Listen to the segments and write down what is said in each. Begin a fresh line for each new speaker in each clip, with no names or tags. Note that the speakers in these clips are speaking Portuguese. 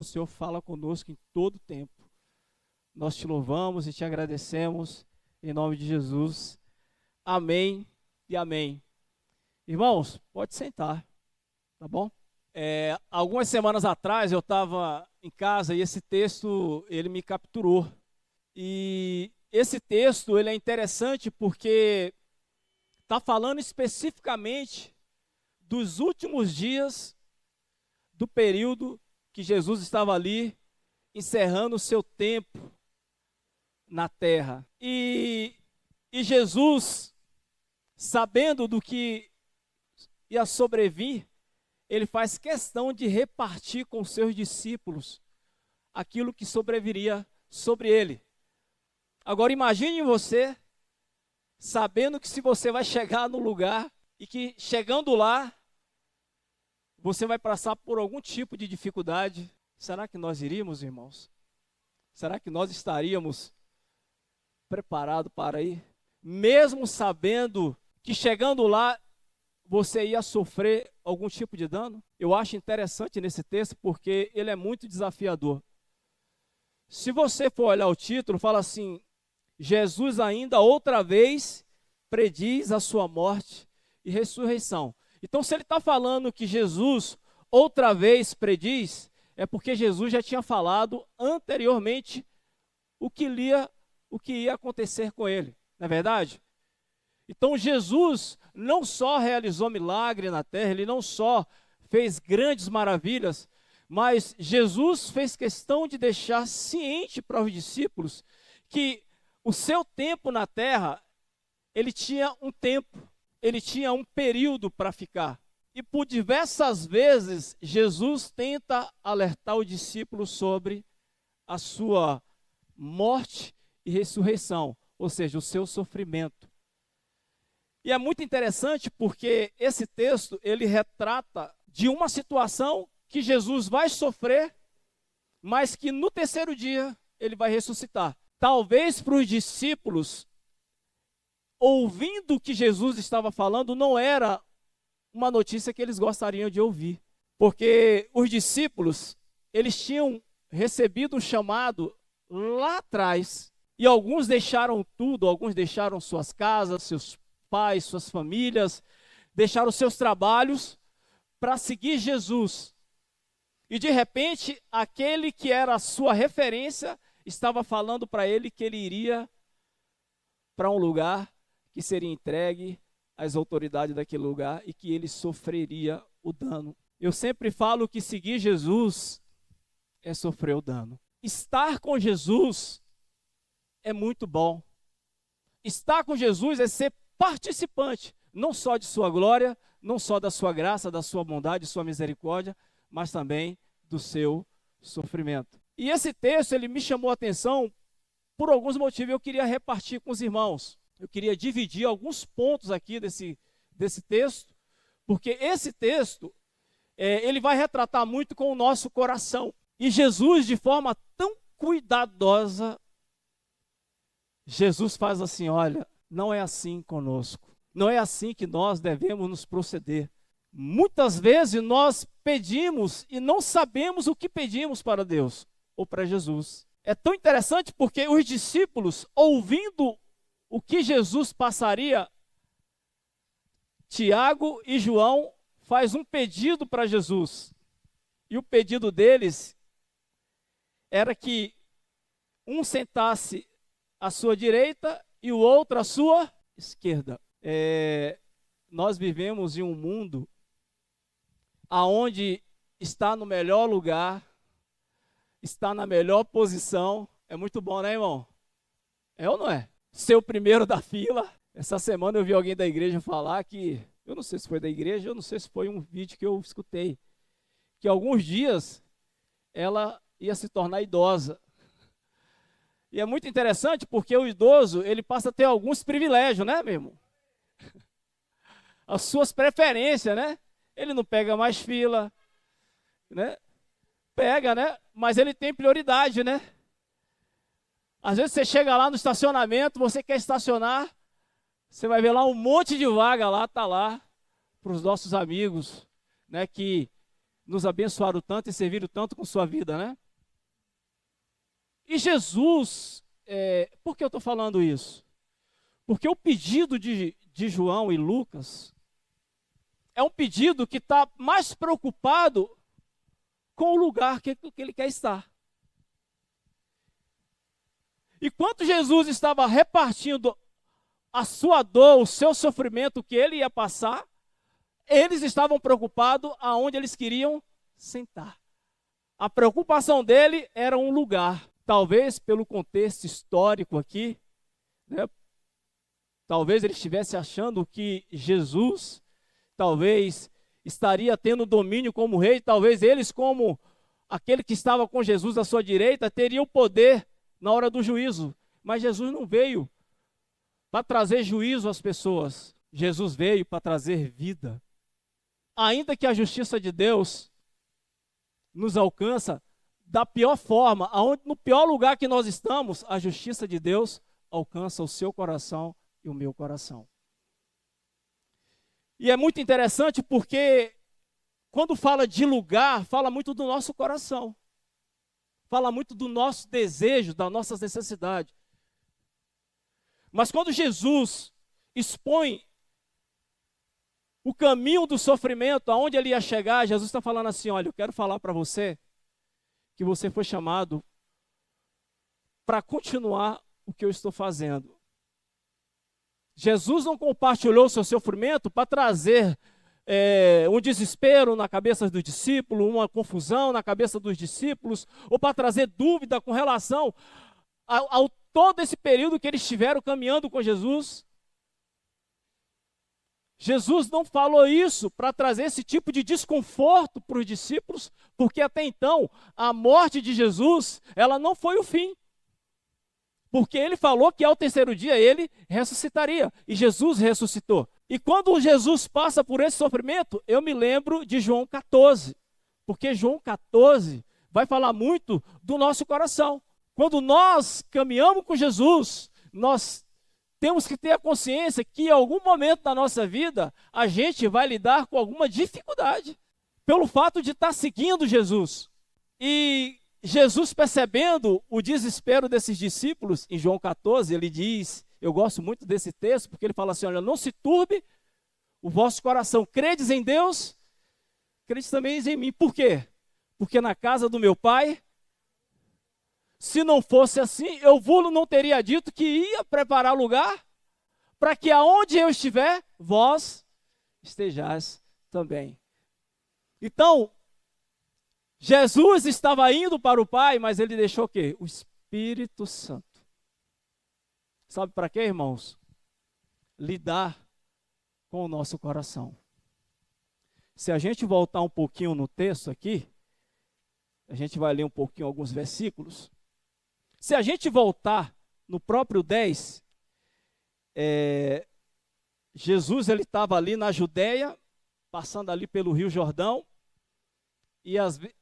O Senhor fala conosco em todo o tempo. Nós te louvamos e te agradecemos em nome de Jesus. Amém e amém. Irmãos, pode sentar, tá bom? Algumas semanas atrás eu estava em casa e esse texto ele me capturou. E esse texto ele é interessante porque está falando especificamente dos últimos dias do período que Jesus estava ali encerrando o seu tempo na terra. E Jesus, sabendo do que ia sobrevir, ele faz questão de repartir com seus discípulos aquilo que sobreviria sobre ele. Agora imagine você, sabendo que se você vai chegar no lugar e que chegando lá, você vai passar por algum tipo de dificuldade. Será que nós iríamos, irmãos? Será que nós estaríamos preparados para ir? Mesmo sabendo que chegando lá, você ia sofrer algum tipo de dano? Eu acho interessante nesse texto porque ele é muito desafiador. Se você for olhar o título, fala assim: Jesus ainda outra vez prediz a sua morte e ressurreição. Então, se ele está falando que Jesus outra vez prediz, é porque Jesus já tinha falado anteriormente o que ia acontecer com ele, não é verdade? Então, Jesus não só realizou milagre na terra, ele não só fez grandes maravilhas, mas Jesus fez questão de deixar ciente para os discípulos que o seu tempo na terra, ele tinha um tempo, ele tinha um período para ficar. E por diversas vezes, Jesus tenta alertar o discípulo sobre a sua morte e ressurreição, ou seja, o seu sofrimento. E é muito interessante porque esse texto, ele retrata de uma situação que Jesus vai sofrer, mas que no terceiro dia ele vai ressuscitar. Talvez para os discípulos, ouvindo o que Jesus estava falando, não era uma notícia que eles gostariam de ouvir. Porque os discípulos, eles tinham recebido um chamado lá atrás. E alguns deixaram tudo, alguns deixaram suas casas, seus pais, suas famílias, deixaram seus trabalhos para seguir Jesus. E de repente, aquele que era a sua referência, estava falando para ele que ele iria para um lugar que seria entregue às autoridades daquele lugar e que ele sofreria o dano. Eu sempre falo que seguir Jesus é sofrer o dano. Estar com Jesus é muito bom. Estar com Jesus é ser participante, não só de sua glória, não só da sua graça, da sua bondade, sua misericórdia, mas também do seu sofrimento. E esse texto, ele me chamou a atenção por alguns motivos. Eu queria repartir com os irmãos. Eu queria dividir alguns pontos aqui desse texto, porque esse texto, ele vai retratar muito com o nosso coração. E Jesus, de forma tão cuidadosa, Jesus faz assim: olha, não é assim conosco. Não é assim que nós devemos nos proceder. Muitas vezes nós pedimos e não sabemos o que pedimos para Deus ou para Jesus. É tão interessante porque os discípulos, ouvindo o que Jesus passaria, Tiago e João faz um pedido para Jesus. E o pedido deles era que um sentasse à sua direita e o outro à sua esquerda. Nós vivemos em um mundo aonde está no melhor lugar, está na melhor posição. É muito bom, né, irmão? É ou não é? Ser o primeiro da fila. Essa semana eu vi alguém da igreja falar que, eu não sei se foi da igreja, eu não sei se foi um vídeo que eu escutei, que alguns dias ela ia se tornar idosa. E é muito interessante porque o idoso, ele passa a ter alguns privilégios, né, meu irmão? As suas preferências, né? Ele não pega mais fila, né? Pega, né? Mas ele tem prioridade, né? Às vezes você chega lá no estacionamento, você quer estacionar, você vai ver lá um monte de vaga lá, tá lá, para os nossos amigos, né? Que nos abençoaram tanto e serviram tanto com sua vida, né? E Jesus, por que eu estou falando isso? Porque o pedido de João e Lucas é um pedido que está mais preocupado com o lugar que ele quer estar. E quando Jesus estava repartindo a sua dor, o seu sofrimento que ele ia passar, eles estavam preocupados aonde eles queriam sentar. A preocupação dele era um lugar. Talvez pelo contexto histórico aqui, né, talvez ele estivesse achando que Jesus talvez estaria tendo domínio como rei, talvez eles, como aquele que estava com Jesus à sua direita, teriam poder na hora do juízo. Mas Jesus não veio para trazer juízo às pessoas. Jesus veio para trazer vida. Ainda que a justiça de Deus nos alcança da pior forma, no pior lugar que nós estamos, a justiça de Deus alcança o seu coração e o meu coração. E é muito interessante porque quando fala de lugar, fala muito do nosso coração. Fala muito do nosso desejo, das nossas necessidades. Mas quando Jesus expõe o caminho do sofrimento, aonde ele ia chegar, Jesus está falando assim, olha, eu quero falar para você que você foi chamado para continuar o que eu estou fazendo. Jesus não compartilhou o seu sofrimento para trazer um desespero na cabeça dos discípulos, uma confusão na cabeça dos discípulos, ou para trazer dúvida com relação ao todo esse período que eles estiveram caminhando com Jesus. Jesus não falou isso para trazer esse tipo de desconforto para os discípulos, porque até então a morte de Jesus, ela não foi o fim. Porque ele falou que ao terceiro dia ele ressuscitaria, e Jesus ressuscitou. E quando Jesus passa por esse sofrimento, eu me lembro de João 14, porque João 14 vai falar muito do nosso coração. Quando nós caminhamos com Jesus, nós temos que ter a consciência que em algum momento da nossa vida, a gente vai lidar com alguma dificuldade, pelo fato de estar seguindo Jesus. E Jesus, percebendo o desespero desses discípulos, em João 14, ele diz, eu gosto muito desse texto, porque ele fala assim, olha, não se turbe o vosso coração, credes em Deus, credes também em mim. Por quê? Porque na casa do meu pai, se não fosse assim, eu vos não teria dito que ia preparar lugar, para que aonde eu estiver, vós estejais também. Então, Jesus estava indo para o Pai, mas ele deixou o quê? O Espírito Santo. Sabe para quê, irmãos? Lidar com o nosso coração. Se a gente voltar um pouquinho no texto aqui, a gente vai ler um pouquinho alguns versículos. Se a gente voltar no próprio 10, Jesus ele estava ali na Judéia, passando ali pelo Rio Jordão, e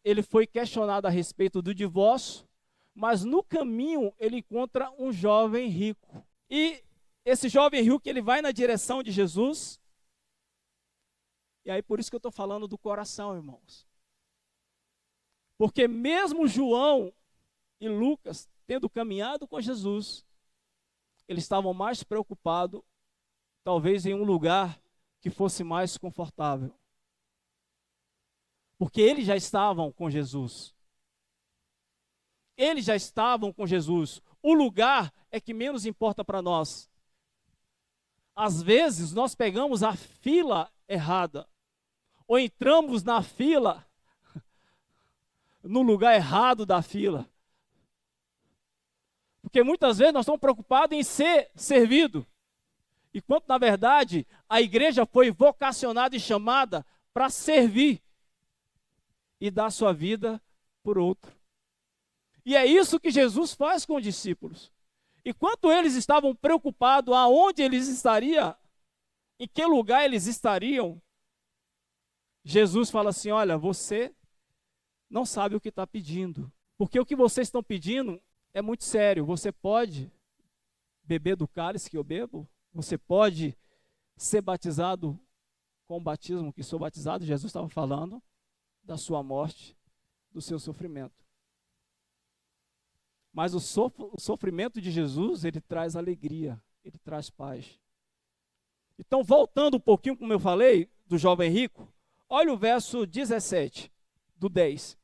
ele foi questionado a respeito do divórcio, mas no caminho ele encontra um jovem rico. E esse jovem rico, ele vai na direção de Jesus, e aí por isso que eu estou falando do coração, irmãos. Porque mesmo João e Lucas, tendo caminhado com Jesus, eles estavam mais preocupados, talvez em um lugar que fosse mais confortável. Porque eles já estavam com Jesus. Eles já estavam com Jesus. O lugar é que menos importa para nós. Às vezes, nós pegamos a fila errada. Ou entramos na fila, no lugar errado da fila. Porque muitas vezes nós estamos preocupados em ser servido. Enquanto, na verdade, a igreja foi vocacionada e chamada para servir e dar sua vida por outro. E é isso que Jesus faz com os discípulos. Enquanto eles estavam preocupados aonde eles estariam, em que lugar eles estariam, Jesus fala assim, olha, você não sabe o que está pedindo. Porque o que vocês estão pedindo é muito sério. Você pode beber do cálice que eu bebo? Você pode ser batizado com o batismo que sou batizado? Jesus estava falando da sua morte, do seu sofrimento. Mas o sofrimento de Jesus, ele traz alegria, ele traz paz. Então, voltando um pouquinho, como eu falei, do jovem rico, olha o verso 17, do 10.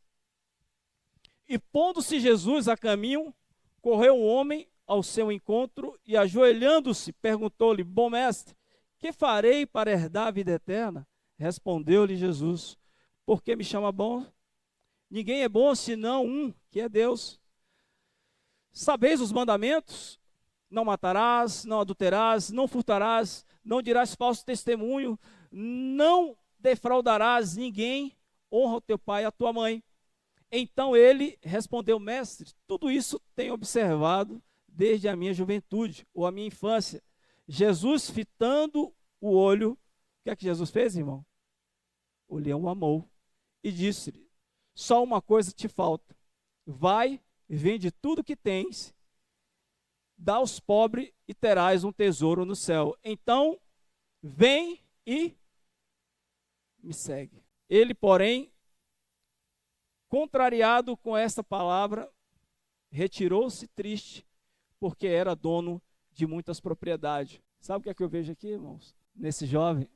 E pondo-se Jesus a caminho, correu um homem ao seu encontro e, ajoelhando-se, perguntou-lhe: Bom mestre, que farei para herdar a vida eterna? Respondeu-lhe Jesus: Por que me chama bom? Ninguém é bom senão um, que é Deus. Sabeis os mandamentos? Não matarás, não adulterarás, não furtarás, não dirás falso testemunho, não defraudarás ninguém, honra o teu pai e a tua mãe. Então ele respondeu: Mestre, tudo isso tenho observado desde a minha juventude, ou a minha infância. Jesus, fitando o olho, o que é que Jesus fez, irmão? O leão o amou e disse-lhe: Só uma coisa te falta. Vai, vende tudo que tens, dá aos pobres e terás um tesouro no céu. Então, vem e me segue. Ele, porém, contrariado com esta palavra, retirou-se triste, porque era dono de muitas propriedades. Sabe o que é que eu vejo aqui, irmãos? Nesse jovem,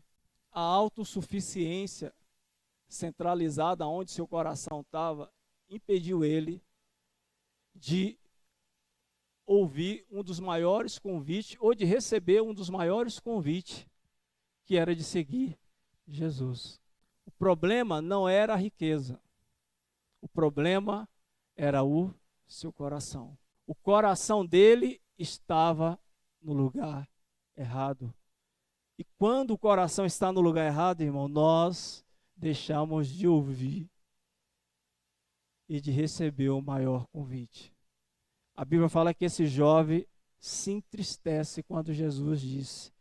a autossuficiência centralizada onde seu coração estava, impediu ele de ouvir um dos maiores convites, ou de receber um dos maiores convites, que era de seguir Jesus. O problema não era a riqueza, o problema era o seu coração. O coração dele estava no lugar errado. E quando o coração está no lugar errado, irmão, nós deixamos de ouvir e de receber o maior convite. A Bíblia fala que esse jovem se entristece quando Jesus disse: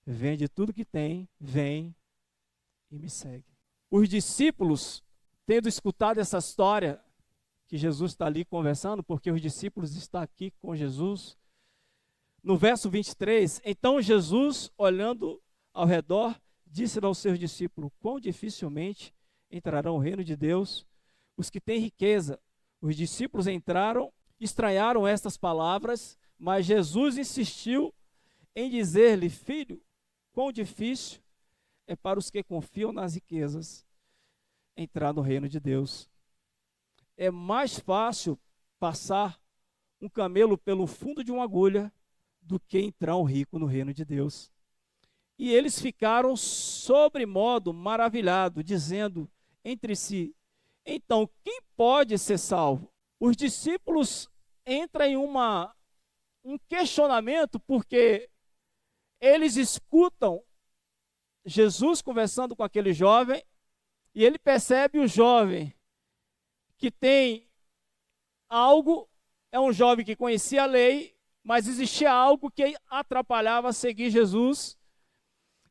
Vende tudo que tem, vem e me segue. Os discípulos, tendo escutado essa história, que Jesus está ali conversando, porque os discípulos estão aqui com Jesus, no verso 23, então Jesus, olhando ao redor, disse aos seus discípulos: Quão dificilmente entrarão no reino de Deus os que têm riqueza. Os discípulos estranharam estas palavras, mas Jesus insistiu em dizer-lhe: Filho, quão difícil é para os que confiam nas riquezas entrar no reino de Deus. É mais fácil passar um camelo pelo fundo de uma agulha do que entrar um rico no reino de Deus. E eles ficaram sobremodo maravilhados, dizendo entre si: Então, quem pode ser salvo? Os discípulos entram em um questionamento, porque eles escutam Jesus conversando com aquele jovem, e ele percebe o jovem que tem algo, é um jovem que conhecia a lei, mas existia algo que atrapalhava a seguir Jesus.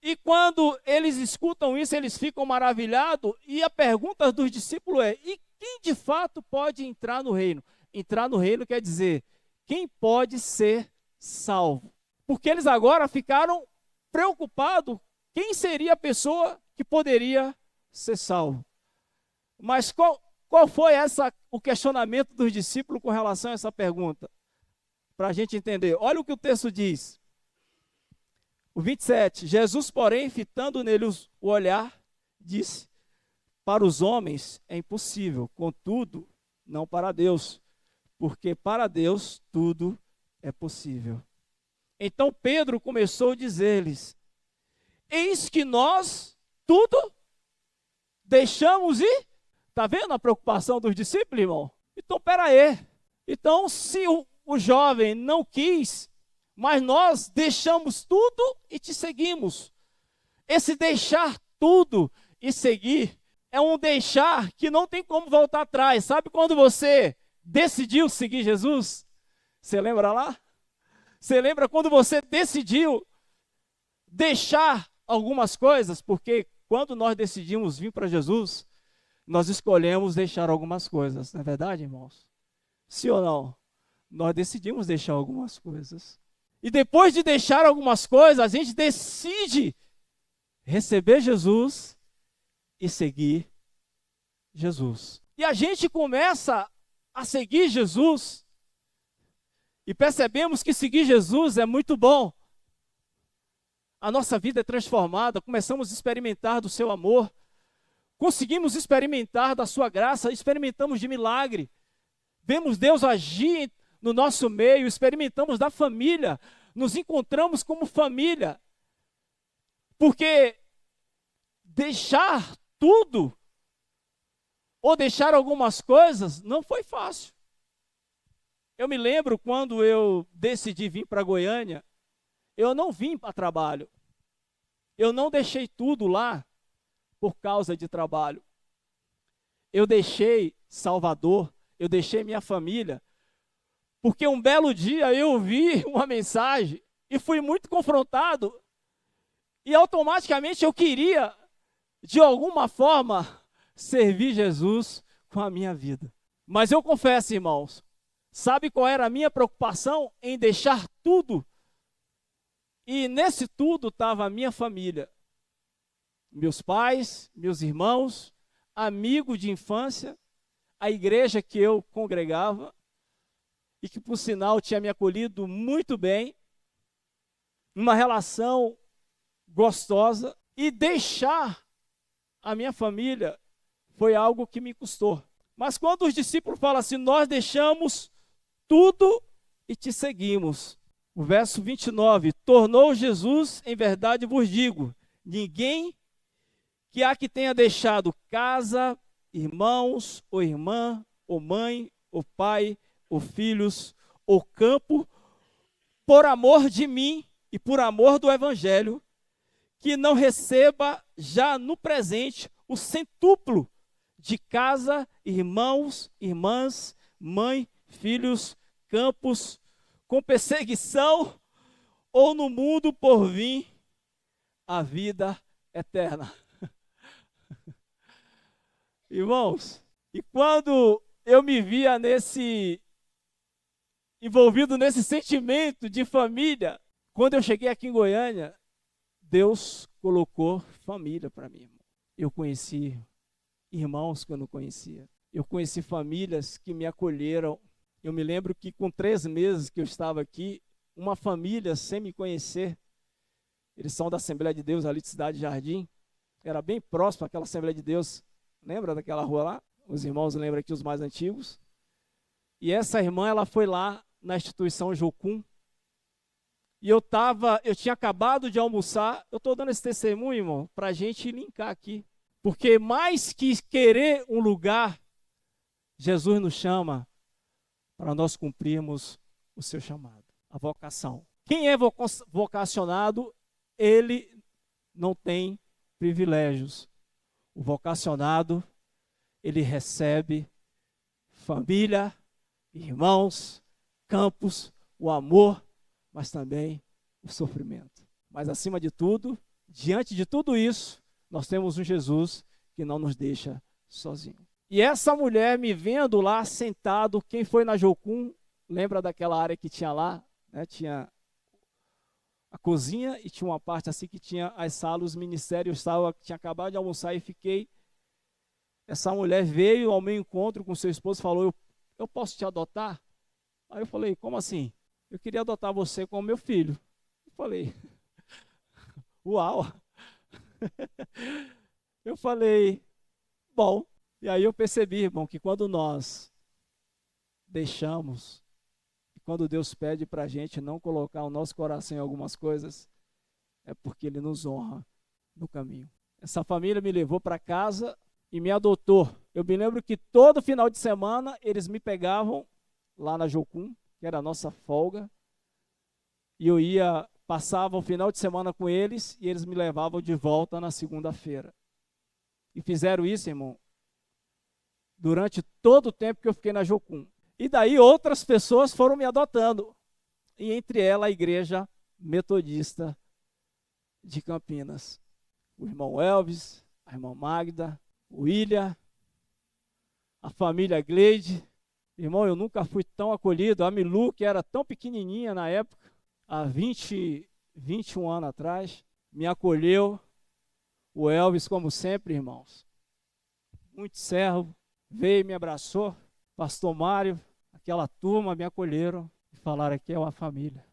E quando eles escutam isso, eles ficam maravilhados, e a pergunta dos discípulos é: e quem de fato pode entrar no reino? Entrar no reino quer dizer, quem pode ser salvo? Porque eles agora ficaram preocupados, quem seria a pessoa que poderia ser salvo? Mas qual foi o questionamento dos discípulos com relação a essa pergunta? Para a gente entender, olha o que o texto diz. O 27, Jesus, porém, fitando nele o olhar, disse: Para os homens é impossível, contudo, não para Deus, porque para Deus tudo é possível. Então Pedro começou a dizer-lhes: Eis que nós tudo deixamos ir. Está vendo a preocupação dos discípulos, irmão? Então, peraí. Então, se o jovem não quis, mas nós deixamos tudo e te seguimos. Esse deixar tudo e seguir é um deixar que não tem como voltar atrás. Sabe quando você decidiu seguir Jesus? Você lembra lá? Você lembra quando você decidiu deixar algumas coisas? Porque quando nós decidimos vir para Jesus, nós escolhemos deixar algumas coisas. Não é verdade, irmãos? Sim ou não? Nós decidimos deixar algumas coisas. E depois de deixar algumas coisas, a gente decide receber Jesus e seguir Jesus. E a gente começa a seguir Jesus e percebemos que seguir Jesus é muito bom. A nossa vida é transformada, começamos a experimentar do seu amor, conseguimos experimentar da sua graça, experimentamos de milagre, vemos Deus agir no nosso meio, experimentamos da família, nos encontramos como família, porque deixar tudo, ou deixar algumas coisas, não foi fácil. Eu me lembro quando eu decidi vir para Goiânia, eu não vim para trabalho. Eu não deixei tudo lá por causa de trabalho. Eu deixei Salvador, eu deixei minha família, porque um belo dia eu vi uma mensagem e fui muito confrontado, e automaticamente eu queria, de alguma forma, servir Jesus com a minha vida. Mas eu confesso, irmãos, sabe qual era a minha preocupação? Em deixar tudo. E nesse tudo estava a minha família. Meus pais, meus irmãos, amigos de infância, a igreja que eu congregava, e que por sinal tinha me acolhido muito bem, uma relação gostosa, e deixar a minha família foi algo que me custou. Mas quando os discípulos falam assim, nós deixamos tudo e te seguimos. O verso 29, tornou Jesus, em verdade vos digo, ninguém que há que tenha deixado casa, irmãos, ou irmã, ou mãe, ou pai, ou filhos, ou campo, por amor de mim e por amor do evangelho, que não receba já no presente o centúplo de casa, irmãos, irmãs, mãe, filhos, campos, com perseguição, ou no mundo por vir a vida eterna. Irmãos, e quando eu me via envolvido nesse sentimento de família, quando eu cheguei aqui em Goiânia, Deus colocou família para mim. Eu conheci irmãos que eu não conhecia. Eu conheci famílias que me acolheram. Eu me lembro que com 3 meses que eu estava aqui, uma família sem me conhecer, eles são da Assembleia de Deus ali de Cidade Jardim, era bem próximo àquela Assembleia de Deus, lembra daquela rua lá? Os irmãos lembram aqui, os mais antigos. E essa irmã, ela foi lá na instituição Jocum, e eu tinha acabado de almoçar. Eu estou dando esse testemunho, irmão, para a gente linkar aqui. Porque mais que querer um lugar, Jesus nos chama para nós cumprirmos o seu chamado, a vocação. Quem é vocacionado, ele não tem privilégios. O vocacionado, ele recebe família, irmãos, campos, o amor, mas também o sofrimento. Mas acima de tudo, diante de tudo isso, nós temos um Jesus que não nos deixa sozinho. E essa mulher me vendo lá sentado, quem foi na Jocum, lembra daquela área que tinha lá, né? Tinha a cozinha e tinha uma parte assim que tinha as salas, os ministérios, tinha acabado de almoçar e fiquei. Essa mulher veio ao meu encontro com seu esposo e falou, eu posso te adotar? Aí eu falei, como assim? Eu queria adotar você como meu filho. Eu falei, uau! Eu falei, bom. E aí eu percebi, irmão, que quando nós deixamos, e quando Deus pede para a gente não colocar o nosso coração em algumas coisas, é porque Ele nos honra no caminho. Essa família me levou para casa e me adotou. Eu me lembro que todo final de semana eles me pegavam lá na Jocum, que era a nossa folga, e eu passava o final de semana com eles e eles me levavam de volta na segunda-feira. E fizeram isso, irmão, durante todo o tempo que eu fiquei na Jocum. E daí outras pessoas foram me adotando, e entre elas a Igreja Metodista de Campinas. O irmão Elvis, a irmã Magda, o William, a família Gleide. Irmão, eu nunca fui tão acolhido. A Milu, que era tão pequenininha na época, há 21 anos atrás, me acolheu. O Elvis, como sempre, irmãos, muito servo, veio e me abraçou. Pastor Mário, aquela turma me acolheram e falaram que é uma família.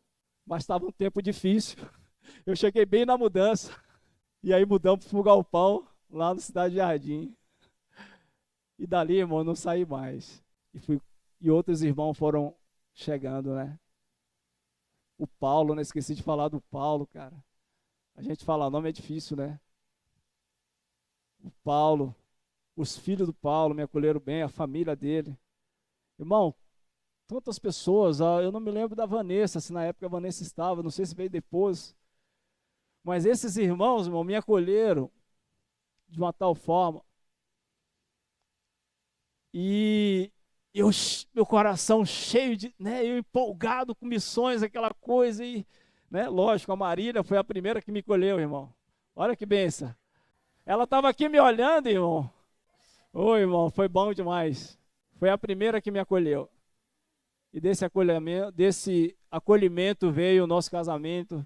Mas estava um tempo difícil. Eu cheguei bem na mudança. E aí mudamos para o Galpão, lá no Cidade Jardim. E dali, irmão, não saí mais. E outros irmãos foram chegando, né? O Paulo, não esqueci de falar do Paulo, cara. A gente fala, o nome é difícil, né? O Paulo, os filhos do Paulo me acolheram bem, a família dele. Irmão, tantas pessoas, eu não me lembro da Vanessa, se na época a Vanessa estava, não sei se veio depois. Mas esses irmãos, irmão, me acolheram de uma tal forma. E meu coração cheio de, né, eu empolgado com missões, aquela coisa, e, né, lógico, a Marília foi a primeira que me colheu, irmão. Olha que benção. Ela estava aqui me olhando, irmão. Ô, irmão, foi bom demais. Foi a primeira que me acolheu. E desse acolhimento veio o nosso casamento,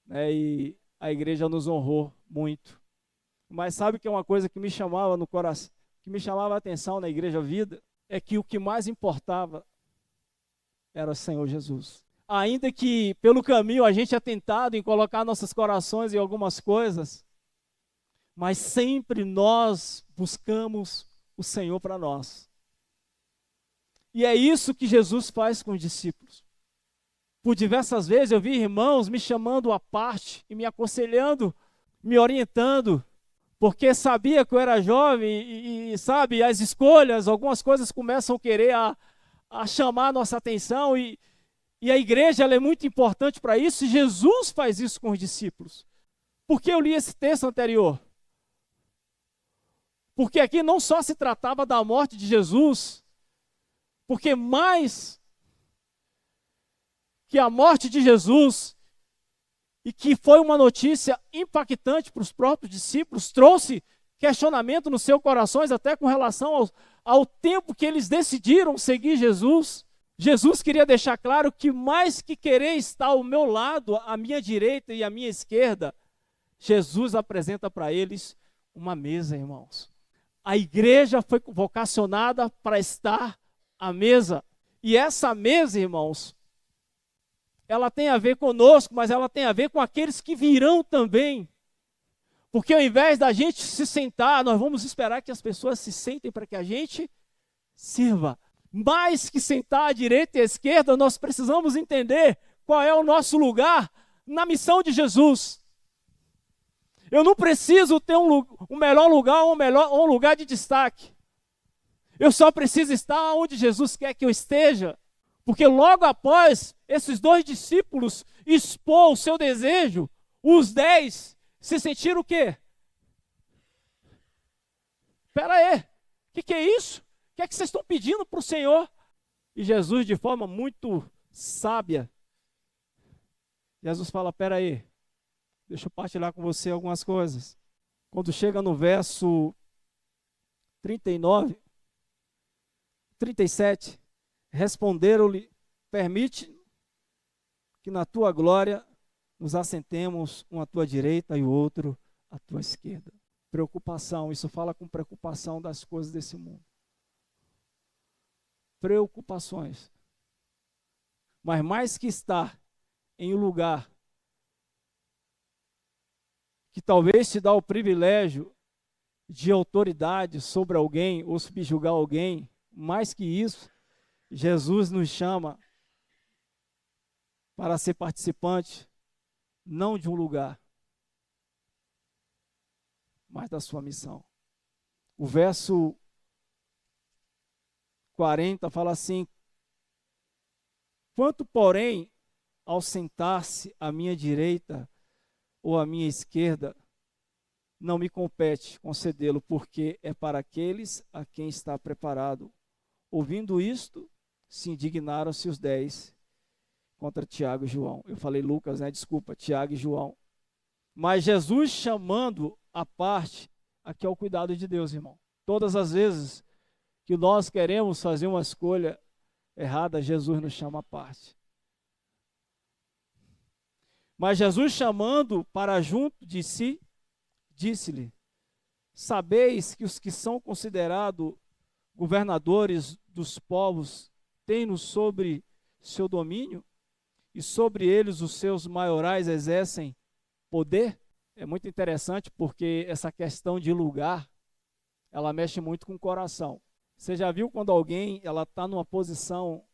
né, e a igreja nos honrou muito. Mas sabe que é uma coisa que me chamava no coração, que me chamava a atenção na Igreja Vida, é que o que mais importava era o Senhor Jesus. Ainda que pelo caminho a gente é tentado em colocar nossos corações em algumas coisas, mas sempre nós buscamos o Senhor para nós. E é isso que Jesus faz com os discípulos. Por diversas vezes eu vi irmãos me chamando à parte e me aconselhando, me orientando, porque sabia que eu era jovem e sabe, as escolhas, algumas coisas começam a querer a chamar a nossa atenção e a igreja ela é muito importante para isso, e Jesus faz isso com os discípulos. Por que eu li esse texto anterior? Porque aqui não só se tratava da morte de Jesus, porque mais que a morte de Jesus, e que foi uma notícia impactante para os próprios discípulos, trouxe questionamento nos seus corações, até com relação ao tempo que eles decidiram seguir Jesus. Jesus queria deixar claro que mais que querer estar ao meu lado, à minha direita e à minha esquerda, Jesus apresenta para eles uma mesa, irmãos. A igreja foi vocacionada para estar à mesa. E essa mesa, irmãos, ela tem a ver conosco, mas ela tem a ver com aqueles que virão também. Porque ao invés da gente se sentar, nós vamos esperar que as pessoas se sentem para que a gente sirva. Mais que sentar à direita e à esquerda, nós precisamos entender qual é o nosso lugar na missão de Jesus. Eu não preciso ter um melhor lugar ou um lugar de destaque. Eu só preciso estar onde Jesus quer que eu esteja. Porque logo após esses dois discípulos expor o seu desejo, os 10 se sentiram o quê? Espera aí, o que é isso? O que é que vocês estão pedindo para o Senhor? E Jesus, de forma muito sábia, Jesus fala, espera aí, deixa eu partilhar com você algumas coisas. Quando chega no verso 39, 37, responderam-lhe, permite que na tua glória nos assentemos um à tua direita e o outro à tua esquerda. Preocupação, isso fala com preocupação das coisas desse mundo. Preocupações. Mas mais que estar em um lugar que talvez te dá o privilégio de autoridade sobre alguém ou subjugar alguém, mais que isso, Jesus nos chama para ser participante, não de um lugar, mas da sua missão. O verso 40 fala assim, quanto, porém, ao sentar-se à minha direita ou à minha esquerda, não me compete concedê-lo, porque é para aqueles a quem está preparado. Ouvindo isto, se indignaram-se os 10 contra Tiago e João. Eu falei Lucas, né? Desculpa, Tiago e João. Mas Jesus chamando à parte, aqui é o cuidado de Deus, irmão. Todas as vezes que nós queremos fazer uma escolha errada, Jesus nos chama à parte. Mas Jesus chamando para junto de si, disse-lhe, sabeis que os que são considerados governadores dos povos têm-nos sobre seu domínio, e sobre eles os seus maiorais exercem poder? É muito interessante porque essa questão de lugar, ela mexe muito com o coração. Você já viu quando alguém ela está numa posição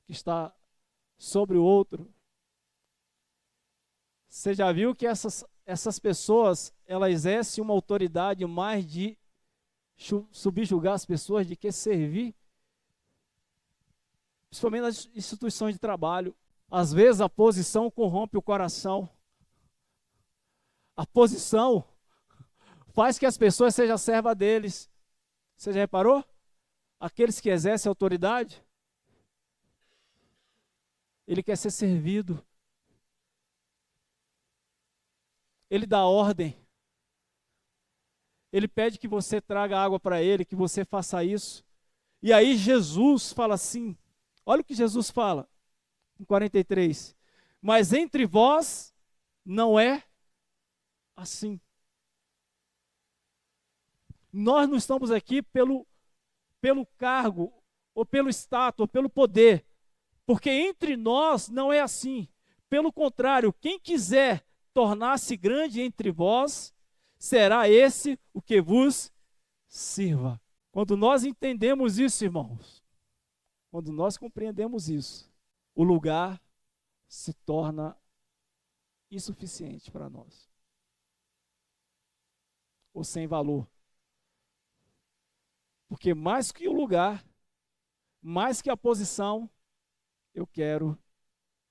que está sobre o outro? Você já viu que essas pessoas, elas exercem uma autoridade mais de subjugar as pessoas do que servir? Principalmente nas instituições de trabalho. Às vezes a posição corrompe o coração. A posição faz que as pessoas sejam servas deles. Você já reparou? Aqueles que exercem autoridade, ele quer ser servido. Ele dá ordem. Ele pede que você traga água para ele, que você faça isso. E aí Jesus fala assim, olha o que Jesus fala, em 43. Mas entre vós não é assim. Nós não estamos aqui pelo cargo, ou pelo status, ou pelo poder. Porque entre nós não é assim. Pelo contrário, quem quiser tornar-se grande entre vós, será esse o que vos sirva. Quando nós entendemos isso, irmãos, quando nós compreendemos isso, o lugar se torna insuficiente para nós. Ou sem valor. Porque mais que o lugar, mais que a posição, eu quero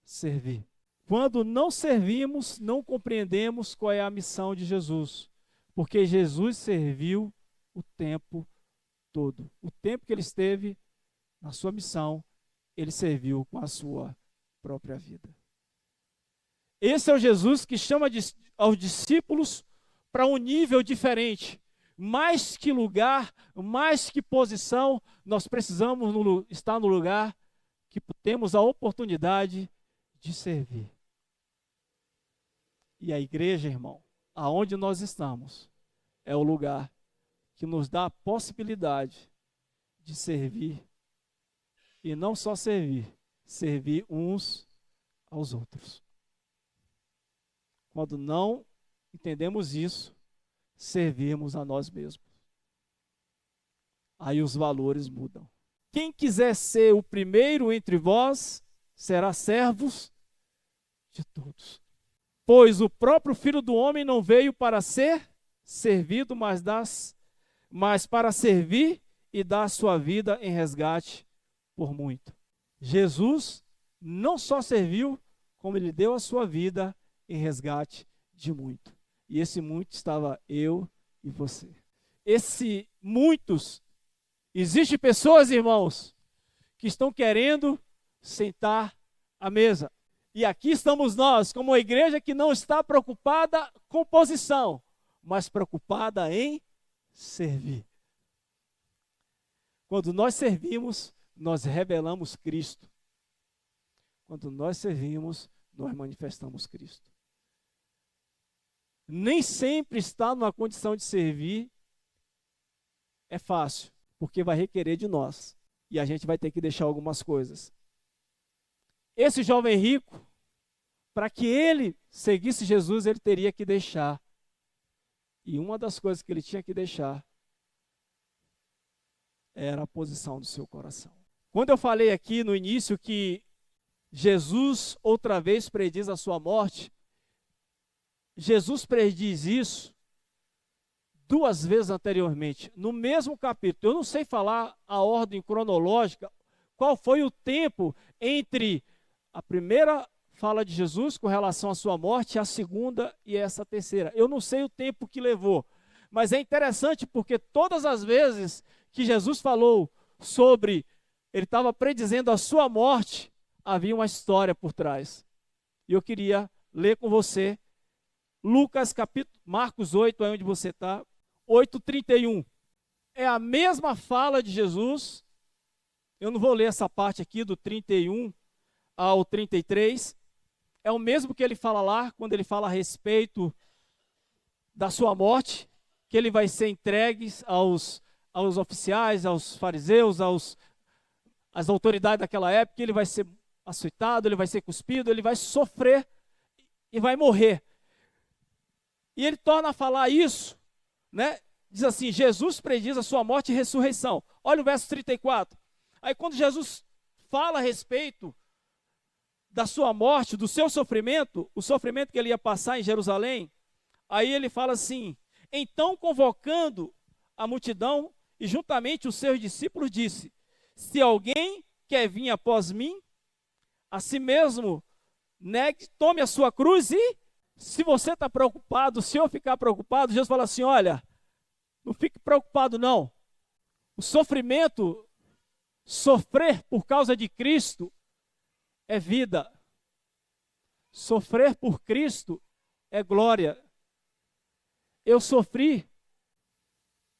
servir. Quando não servimos, não compreendemos qual é a missão de Jesus. Porque Jesus serviu o tempo todo. O tempo que ele esteve na sua missão, ele serviu com a sua própria vida. Esse é o Jesus que chama aos discípulos para um nível diferente. Mais que lugar, mais que posição, nós precisamos estar no lugar que temos a oportunidade de servir. E a igreja, irmão, aonde nós estamos, é o lugar que nos dá a possibilidade de servir. E não só servir, servir uns aos outros. Quando não entendemos isso, servimos a nós mesmos. Aí os valores mudam. Quem quiser ser o primeiro entre vós, será servos de todos. Pois o próprio Filho do Homem não veio para ser servido, mas para servir e dar sua vida em resgate por muito. Jesus não só serviu, como ele deu a sua vida em resgate de muito. E esse muito estava eu e você. Esse muitos, existem pessoas, irmãos, que estão querendo sentar à mesa. E aqui estamos nós, como uma igreja que não está preocupada com posição, mas preocupada em servir. Quando nós servimos, nós revelamos Cristo. Quando nós servimos, nós manifestamos Cristo. Nem sempre estar numa condição de servir é fácil, porque vai requerer de nós. E a gente vai ter que deixar algumas coisas. Esse jovem rico, para que ele seguisse Jesus, ele teria que deixar. E uma das coisas que ele tinha que deixar era a posição do seu coração. Quando eu falei aqui no início que Jesus outra vez prediz a sua morte, Jesus prediz isso 2 vezes anteriormente, no mesmo capítulo. Eu não sei falar a ordem cronológica, qual foi o tempo entre a primeira fala de Jesus com relação à sua morte, a segunda e essa terceira. Eu não sei o tempo que levou, mas é interessante porque todas as vezes que Jesus falou sobre, ele estava predizendo a sua morte, havia uma história por trás. E eu queria ler com você Lucas capítulo, Marcos 8, é onde você está, 8:31. É a mesma fala de Jesus. Eu não vou ler essa parte aqui do 31 ao 33. É o mesmo que ele fala lá, quando ele fala a respeito da sua morte, que ele vai ser entregue aos oficiais, aos fariseus, às autoridades daquela época, ele vai ser açoitado, ele vai ser cuspido, ele vai sofrer e vai morrer. E ele torna a falar isso, né? Diz assim, Jesus prediz a sua morte e ressurreição. Olha o verso 34. Aí quando Jesus fala a respeito da sua morte, do seu sofrimento, o sofrimento que ele ia passar em Jerusalém, aí ele fala assim, então convocando a multidão e juntamente os seus discípulos disse, se alguém quer vir após mim, a si mesmo negue, tome a sua cruz e se você está preocupado, se eu ficar preocupado, Jesus fala assim, olha, não fique preocupado não, o sofrimento, sofrer por causa de Cristo é vida, sofrer por Cristo é glória. Eu sofri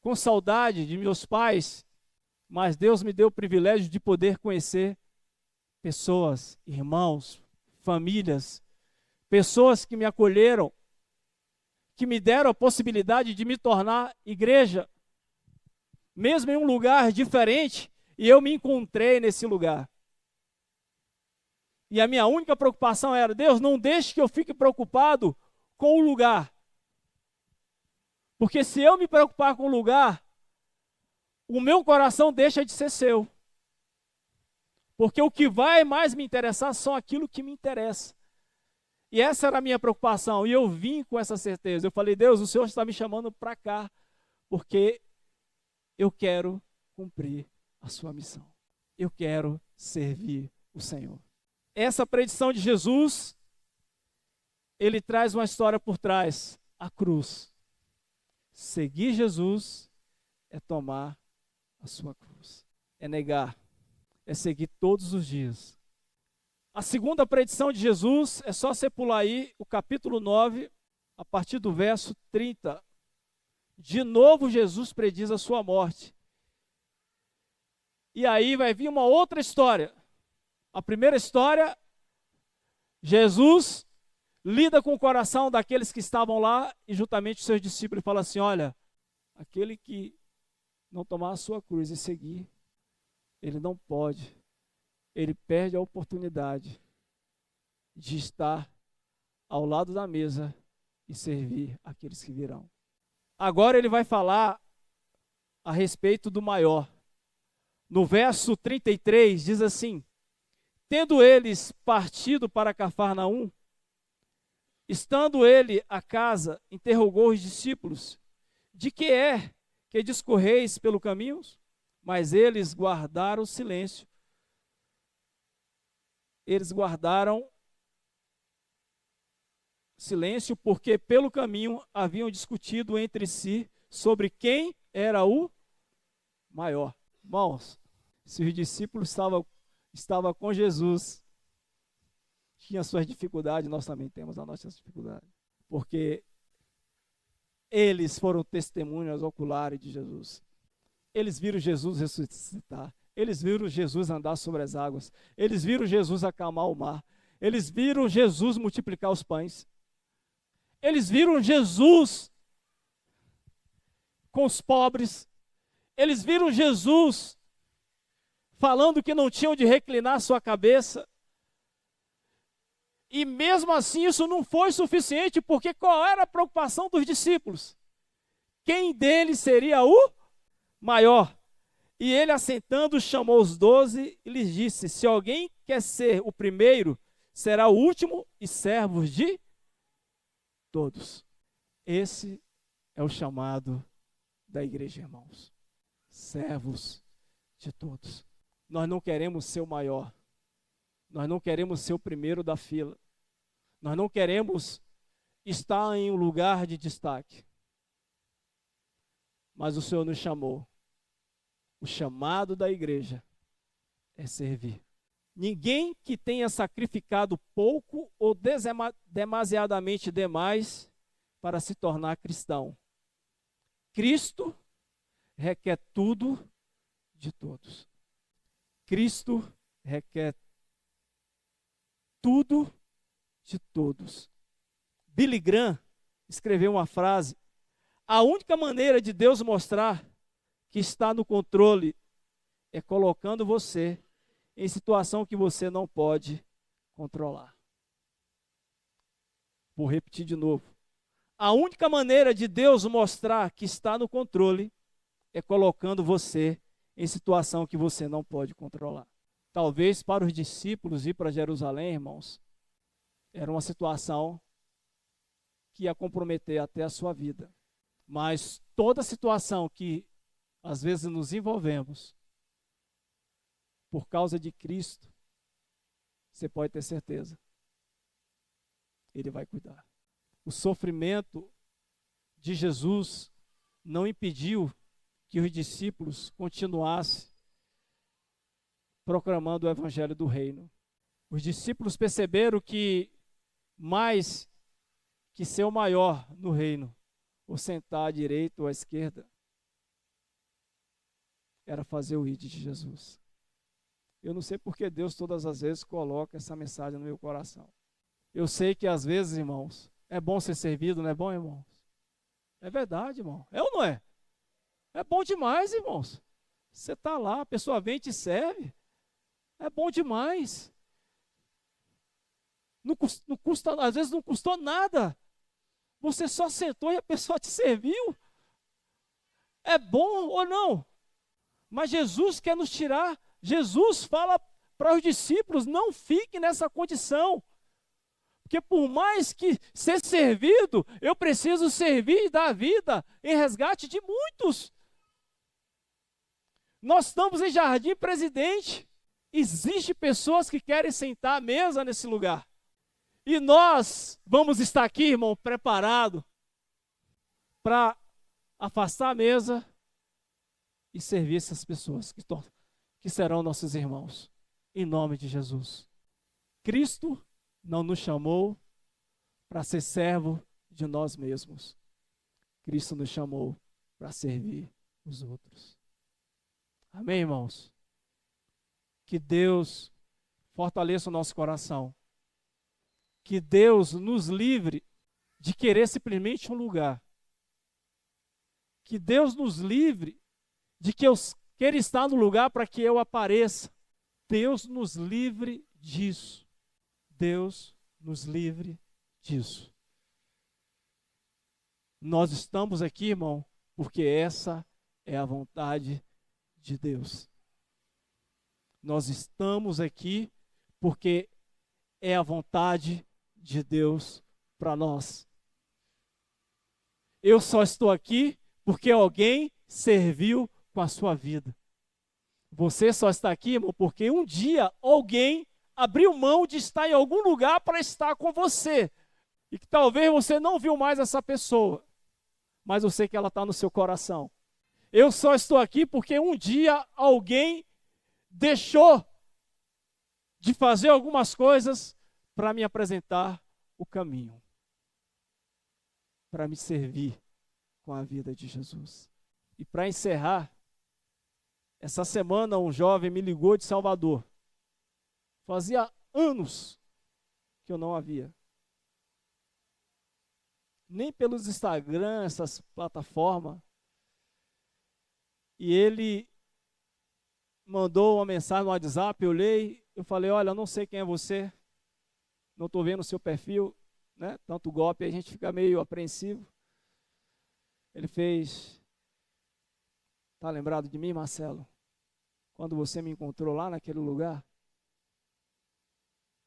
com saudade de meus pais, mas Deus me deu o privilégio de poder conhecer pessoas, irmãos, famílias, pessoas que me acolheram, que me deram a possibilidade de me tornar igreja, mesmo em um lugar diferente, e eu me encontrei nesse lugar. E a minha única preocupação era, Deus, não deixe que eu fique preocupado com o lugar. Porque se eu me preocupar com o lugar, o meu coração deixa de ser seu. Porque o que vai mais me interessar são aquilo que me interessa. E essa era a minha preocupação. E eu vim com essa certeza. Eu falei, Deus, o Senhor está me chamando para cá. Porque eu quero cumprir a sua missão. Eu quero servir o Senhor. Essa predição de Jesus, ele traz uma história por trás. A cruz. Seguir Jesus é tomar a sua cruz. É negar. É seguir todos os dias. A segunda predição de Jesus, é só você pular aí, o capítulo 9, a partir do verso 30. De novo Jesus prediz a sua morte. E aí vai vir uma outra história. A primeira história, Jesus lida com o coração daqueles que estavam lá e juntamente os seus discípulos fala assim, olha, aquele que não tomar a sua cruz e seguir, ele não pode, ele perde a oportunidade de estar ao lado da mesa e servir aqueles que virão. Agora ele vai falar a respeito do maior. No verso 33 diz assim, tendo eles partido para Cafarnaum, estando ele à casa, interrogou os discípulos, de que é que discorreis pelo caminho? Mas eles guardaram silêncio. Eles guardaram silêncio porque pelo caminho haviam discutido entre si sobre quem era o maior. Irmãos, se os discípulos estavam com Jesus, tinha suas dificuldades, nós também temos as nossas dificuldades. Porque eles foram testemunhas oculares de Jesus. Eles viram Jesus ressuscitar. Eles viram Jesus andar sobre as águas. Eles viram Jesus acalmar o mar. Eles viram Jesus multiplicar os pães. Eles viram Jesus com os pobres. Eles viram Jesus falando que não tinham de reclinar sua cabeça. E mesmo assim isso não foi suficiente, porque qual era a preocupação dos discípulos? Quem deles seria o maior? E ele, assentando, chamou os 12 e lhes disse, se alguém quer ser o primeiro, será o último e servos de todos. Esse é o chamado da igreja, irmãos. Servos de todos. Nós não queremos ser o maior. Nós não queremos ser o primeiro da fila. Nós não queremos estar em um lugar de destaque. Mas o Senhor nos chamou. O chamado da igreja é servir. Ninguém que tenha sacrificado pouco ou demasiadamente demais para se tornar cristão. Cristo requer tudo de todos. Cristo requer tudo de todos. Billy Graham escreveu uma frase, A única maneira de Deus mostrar que está no controle é colocando você em situação que você não pode controlar. Vou repetir de novo. A única maneira de Deus mostrar que está no controle é colocando você em situação que você não pode controlar. Talvez para os discípulos ir para Jerusalém, irmãos, era uma situação que ia comprometer até a sua vida. Mas toda situação que às vezes nos envolvemos por causa de Cristo, você pode ter certeza, Ele vai cuidar. O sofrimento de Jesus não impediu que os discípulos continuassem proclamando o evangelho do reino. Os discípulos perceberam que mais que ser o maior no reino, ou sentar à direita ou à esquerda, era fazer o ID de Jesus. Eu não sei porque Deus todas as vezes coloca essa mensagem no meu coração. Eu sei que às vezes, irmãos, é bom ser servido, não é bom, irmãos? É verdade, irmão. É ou não é? É bom demais, irmãos. Você está lá, a pessoa vem e te serve. É bom demais. Não custa, às vezes não custou nada. Você só sentou e a pessoa te serviu. É bom ou não? Mas Jesus quer nos tirar. Jesus fala para os discípulos, não fique nessa condição. Porque por mais que ser servido, eu preciso servir e dar vida em resgate de muitos. Nós estamos em Jardim Presidente. Existem pessoas que querem sentar à mesa nesse lugar. E nós vamos estar aqui, irmão, preparado para afastar a mesa e servir essas pessoas que serão nossos irmãos. Em nome de Jesus. Cristo não nos chamou para ser servo de nós mesmos. Cristo nos chamou para servir os outros. Amém, irmãos? Que Deus fortaleça o nosso coração. Que Deus nos livre de querer simplesmente um lugar. Que Deus nos livre de que eu queira estar no lugar para que eu apareça. Deus nos livre disso. Deus nos livre disso. Nós estamos aqui, irmão, porque essa é a vontade de Deus. Nós estamos aqui porque é a vontade de Deus para nós. Eu só estou aqui porque alguém serviu com a sua vida. Você só está aqui, irmão, porque um dia alguém abriu mão de estar em algum lugar para estar com você. E que talvez você não viu mais essa pessoa, mas eu sei que ela está no seu coração. Eu só estou aqui porque um dia alguém deixou de fazer algumas coisas para me apresentar o caminho, para me servir com a vida de Jesus. E para encerrar, essa semana um jovem me ligou de Salvador. Fazia anos que eu não havia. Nem pelos Instagram, essas plataformas. E ele mandou uma mensagem no WhatsApp, eu olhei, eu falei, olha, eu não sei quem é você, não estou vendo o seu perfil, né? Tanto golpe, a gente fica meio apreensivo. Ele fez, tá lembrado de mim, Marcelo? Quando você me encontrou lá naquele lugar?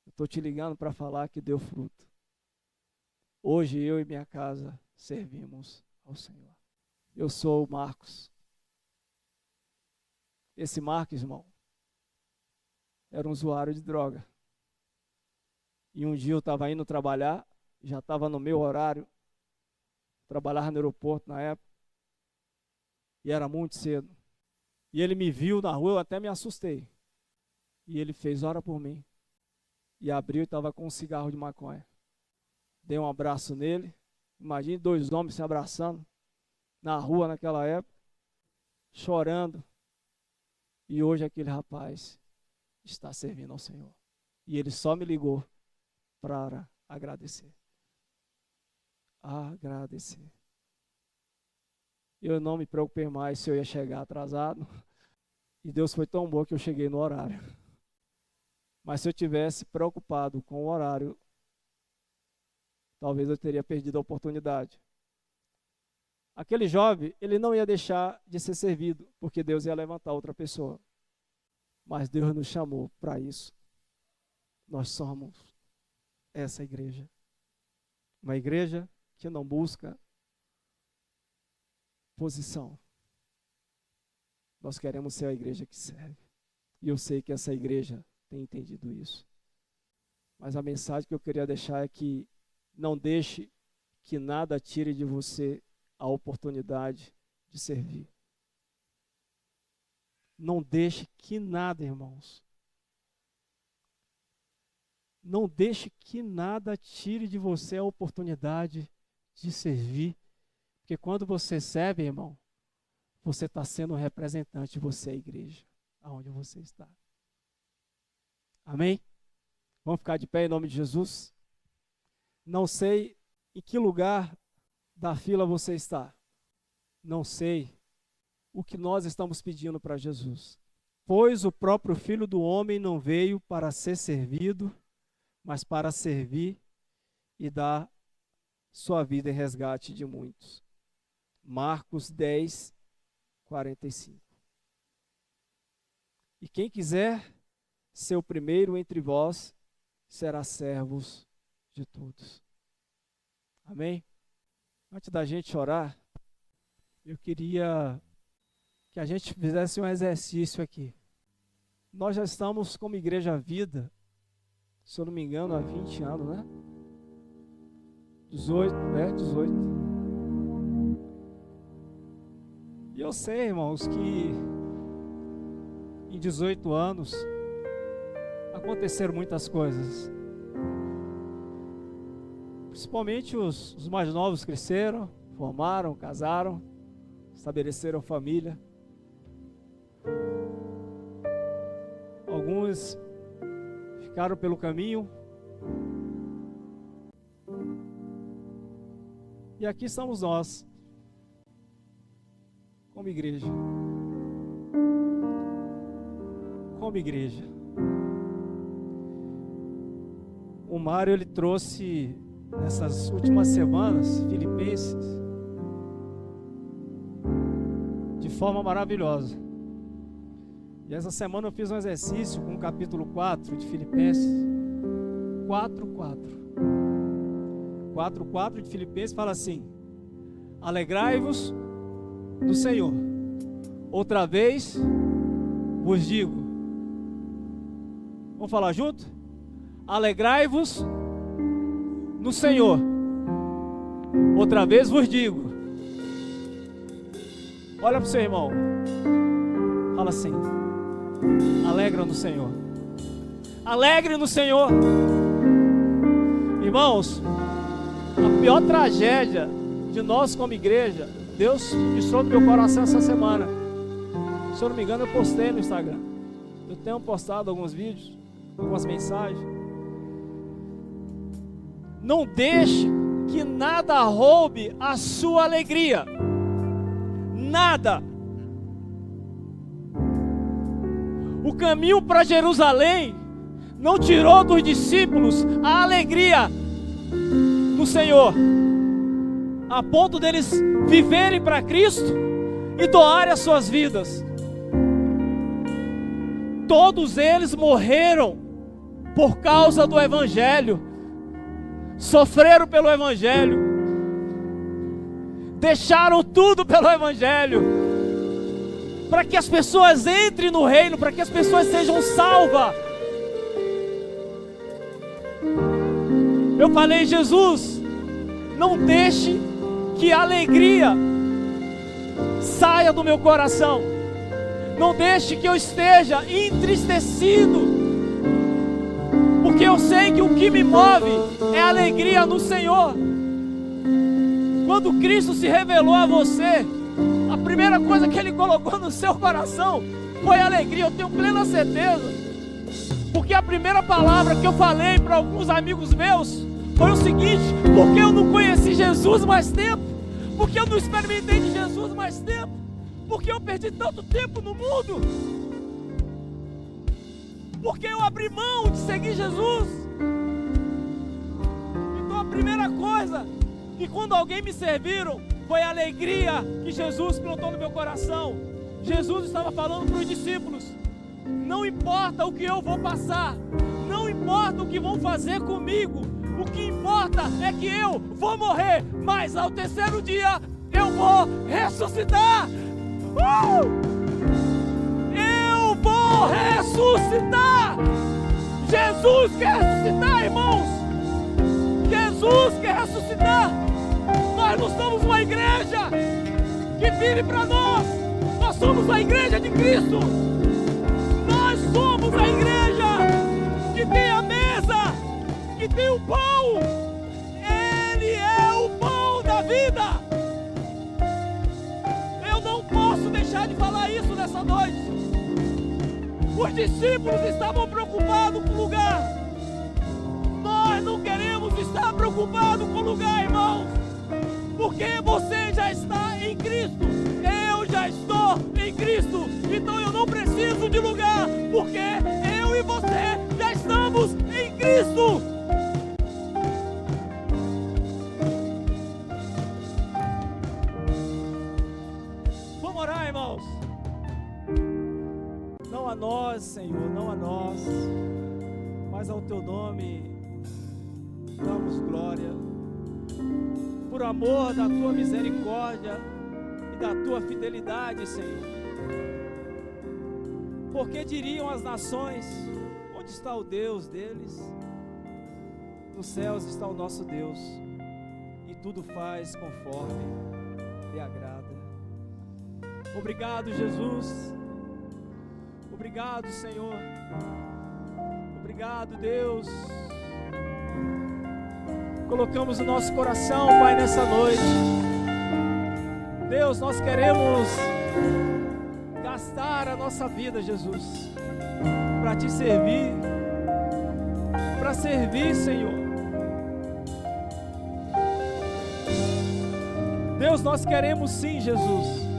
Eu estou te ligando para falar que deu fruto. Hoje eu e minha casa servimos ao Senhor. Eu sou o Marcos. Esse Marcos, irmão, era um usuário de droga. E um dia eu estava indo trabalhar, já estava no meu horário, trabalhava no aeroporto na época, e era muito cedo. E ele me viu na rua, eu até me assustei. E ele fez, ora por mim. E abriu e estava com um cigarro de maconha. Dei um abraço nele. Imagine 2 homens se abraçando na rua naquela época, chorando. E hoje aquele rapaz está servindo ao Senhor. E ele só me ligou para agradecer. Agradecer. Eu não me preocupei mais se eu ia chegar atrasado. E Deus foi tão bom que eu cheguei no horário. Mas se eu tivesse preocupado com o horário, talvez eu teria perdido a oportunidade. Aquele jovem, ele não ia deixar de ser servido, porque Deus ia levantar outra pessoa. Mas Deus nos chamou para isso. Nós somos essa igreja. Uma igreja que não busca posição. Nós queremos ser a igreja que serve. E eu sei que essa igreja tem entendido isso. Mas a mensagem que eu queria deixar é que não deixe que nada tire de você a oportunidade de servir. Não deixe que nada, irmãos. Não deixe que nada tire de você a oportunidade de servir. Porque quando você serve, irmão, você está sendo um representante, você é a igreja, aonde você está. Amém? Vamos ficar de pé em nome de Jesus? Não sei em que lugar da fila você está. Não sei o que nós estamos pedindo para Jesus. Pois o próprio Filho do Homem não veio para ser servido, mas para servir e dar sua vida em resgate de muitos. Marcos 10, 45. E quem quiser ser o primeiro entre vós, será servos de todos. Amém? Antes da gente orar, eu queria que a gente fizesse um exercício aqui. Nós já estamos como Igreja Vida, se eu não me engano, há 20 anos, né? 18. E eu sei, irmãos, que em 18 anos aconteceram muitas coisas. Principalmente os mais novos cresceram, formaram, casaram, estabeleceram família. Alguns ficaram pelo caminho. E aqui estamos nós, como igreja. Como igreja. O Mário, ele trouxe nessas últimas semanas Filipenses de forma maravilhosa. E essa semana eu fiz um exercício com o capítulo 4 de Filipenses. 4:4 de Filipenses fala assim: alegrai-vos no Senhor. Outra vez vos digo. Vamos falar junto? Alegrai-vos no Senhor. Outra vez vos digo. Olha para o seu irmão. Fala assim: alegra no Senhor. Alegre no Senhor. Irmãos, a pior tragédia de nós como igreja, Deus ministrou no meu coração essa semana. Se eu não me engano, eu postei no Instagram. Eu tenho postado alguns vídeos, algumas mensagens. Não deixe que nada roube a sua alegria. Nada. O caminho para Jerusalém não tirou dos discípulos a alegria no Senhor, a ponto deles viverem para Cristo e doarem as suas vidas. Todos eles morreram por causa do Evangelho, sofreram pelo Evangelho, deixaram tudo pelo Evangelho, para que as pessoas entrem no reino, para que as pessoas sejam salvas. Eu falei: Jesus, não deixe que a alegria saia do meu coração. Não deixe que eu esteja entristecido, porque eu sei que o que me move é alegria no Senhor. Quando Cristo se revelou a você, a primeira coisa que Ele colocou no seu coração foi alegria. Eu tenho plena certeza, porque a primeira palavra que eu falei para alguns amigos meus foi o seguinte: porque eu não conheci Jesus mais tempo, Porque eu não experimentei de Jesus mais tempo? Porque eu perdi tanto tempo no mundo? Porque eu abri mão de seguir Jesus? Então a primeira coisa, que quando alguém me serviram, foi a alegria que Jesus plantou no meu coração. Jesus estava falando para os discípulos: não importa o que eu vou passar, não importa o que vão fazer comigo, o que importa é que eu vou morrer, mas ao terceiro dia eu vou ressuscitar. Eu vou ressuscitar. Jesus quer ressuscitar, irmãos. Jesus quer ressuscitar. Nós não somos uma igreja que vire para nós. Nós somos a igreja de Cristo. Nós somos a igreja que tem a mesa, que tem o pão. Ele é o pão da vida. Eu não posso deixar de falar isso nessa noite. Os discípulos estavam preocupados com o lugar. Nós não queremos estar preocupados com o lugar, irmãos. Porque você já está em Cristo. Eu já estou em Cristo. Então eu não preciso de lugar. Porque eu e você já estamos em Cristo. Vamos orar, irmãos. Não a nós, Senhor, não a nós, mas ao Teu nome damos glória. Por amor da Tua misericórdia e da Tua fidelidade, Senhor. Porque diriam as nações: onde está o Deus deles? Nos céus está o nosso Deus, e tudo faz conforme lhe agrada. Obrigado, Jesus. Obrigado, Senhor. Obrigado, Deus. Colocamos o nosso coração, Pai, nessa noite. Deus, nós queremos gastar a nossa vida, Jesus, para Te servir, para servir, Senhor. Deus, nós queremos sim, Jesus,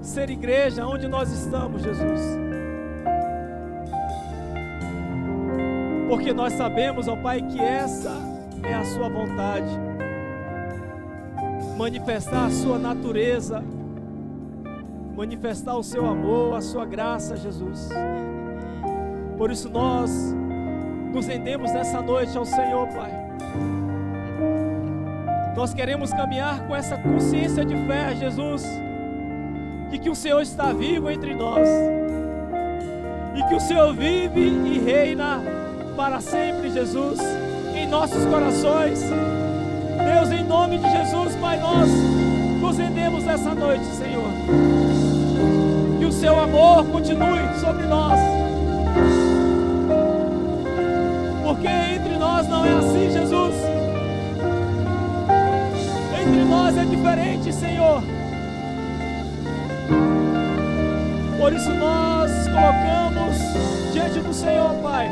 ser igreja onde nós estamos, Jesus. Porque nós sabemos, ó Pai, que essa é a Sua vontade. Manifestar a Sua natureza, manifestar o Seu amor, a Sua graça, Jesus. Por isso nós nos rendemos nessa noite ao Senhor, Pai. Nós queremos caminhar com essa consciência de fé, Jesus, de que o Senhor está vivo entre nós, e que o Senhor vive e reina para sempre, Jesus, em nossos corações. Deus, em nome de Jesus, Pai, nós nos rendemos nessa noite, Senhor. Que o Seu amor continue sobre nós, porque entre nós não é assim, Jesus. Entre nós é diferente, Senhor. Por isso nós colocamos diante do Senhor, Pai,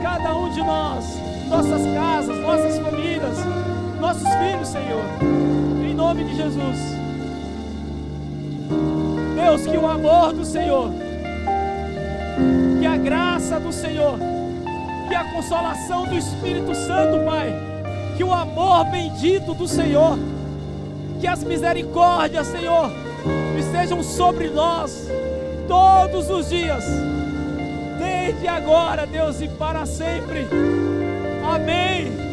cada um de nós, nossas casas, nossas famílias, nossos filhos, Senhor, em nome de Jesus. Deus, que o amor do Senhor, que a graça do Senhor, que a consolação do Espírito Santo, Pai, que o amor bendito do Senhor, que as misericórdias, Senhor, estejam sobre nós todos os dias, desde agora, Deus, e para sempre. Amém.